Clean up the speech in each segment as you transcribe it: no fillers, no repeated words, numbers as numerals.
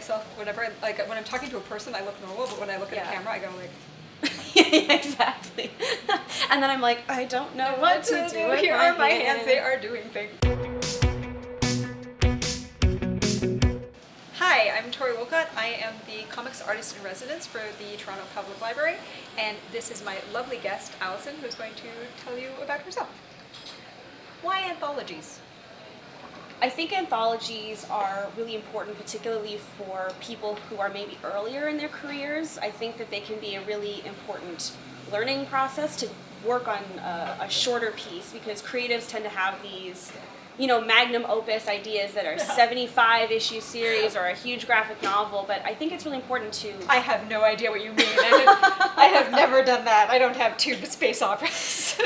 myself whenever, like when I'm talking to a person, I look normal, but when I look at a camera, I go like, yeah, exactly. And then I'm like, I don't know what to do with Here are my hands, they are doing things. Hi, I'm Tory Woollcott. I am the comics artist in residence for the Toronto Public Library, and this is my lovely guest, Alison, who's going to tell you about herself. Why anthologies? I think anthologies are really important, particularly for people who are maybe earlier in their careers. I think that they can be a really important learning process to work on a shorter piece, because creatives tend to have these, you know, magnum opus ideas that are 75 issue series or a huge graphic novel, but I think it's really important to... I have no idea what you mean. I have never done that. I don't have two space operas.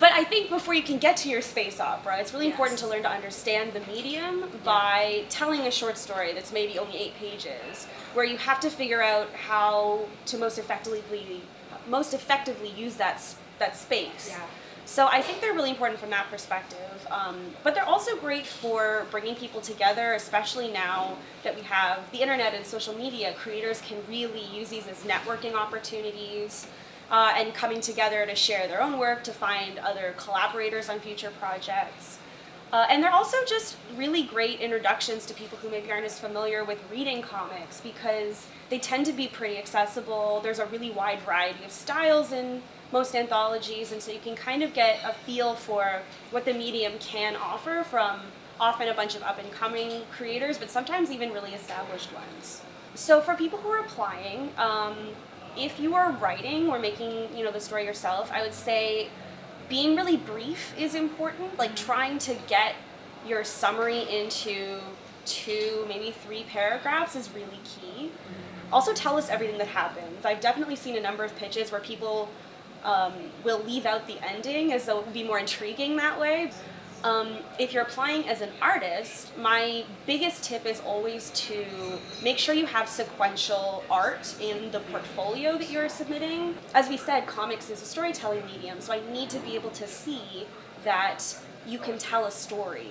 But I think before you can get to your space opera, it's really important to learn to understand the medium by telling a short story that's maybe only 8 pages, where you have to figure out how to most effectively use that space. Yeah. So I think they're really important from that perspective, but they're also great for bringing people together, especially now that we have the internet and social media. Creators can really use these as networking opportunities and coming together to share their own work, to find other collaborators on future projects. And they're also just really great introductions to people who maybe aren't as familiar with reading comics, because they tend to be pretty accessible. There's a really wide variety of styles in most anthologies, and so you can kind of get a feel for what the medium can offer from often a bunch of up-and-coming creators, but sometimes even really established ones. So for people who are applying, if you are writing or making, you know, the story yourself, I would say being really brief is important. Like trying to get your summary into 2, maybe 3 paragraphs is really key. Also, tell us everything that happens. I've definitely seen a number of pitches where people will leave out the ending as though it would be more intriguing that way. If you're applying as an artist, my biggest tip is always to make sure you have sequential art in the portfolio that you're submitting. As we said, comics is a storytelling medium, so I need to be able to see that you can tell a story.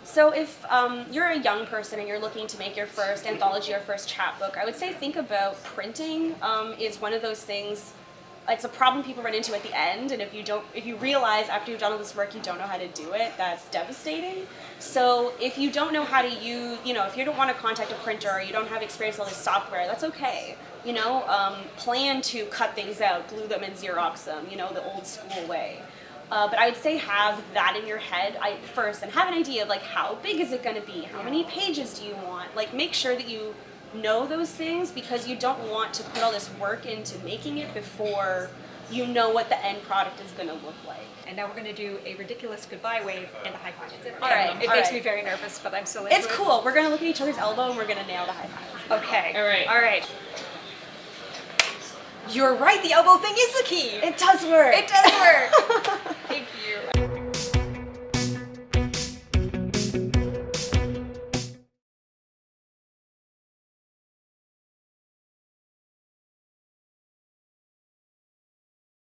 So if you're a young person and you're looking to make your first anthology or first chapbook, I would say think about printing is one of those things. It's a problem people run into at the end, and if you realize after you've done all this work you don't know how to do it, that's devastating. So if you don't know how to use, you know, if you don't want to contact a printer or you don't have experience with all this software, that's okay. You know, plan to cut things out, glue them and Xerox them, you know, the old school way. But I would say have that in your head first, and have an idea of like how big is it going to be, how many pages do you want, like make sure that you know those things, because you don't want to put all this work into making it before you know what the end product is going to look like. And now we're going to do a ridiculous goodbye wave and a high five. All right. It makes me very nervous, but I'm still into it. It's cool. We're going to look at each other's elbow and we're going to nail the high five. Okay. All right. All right. You're right. The elbow thing is the key. It does work. It does work. Thank you.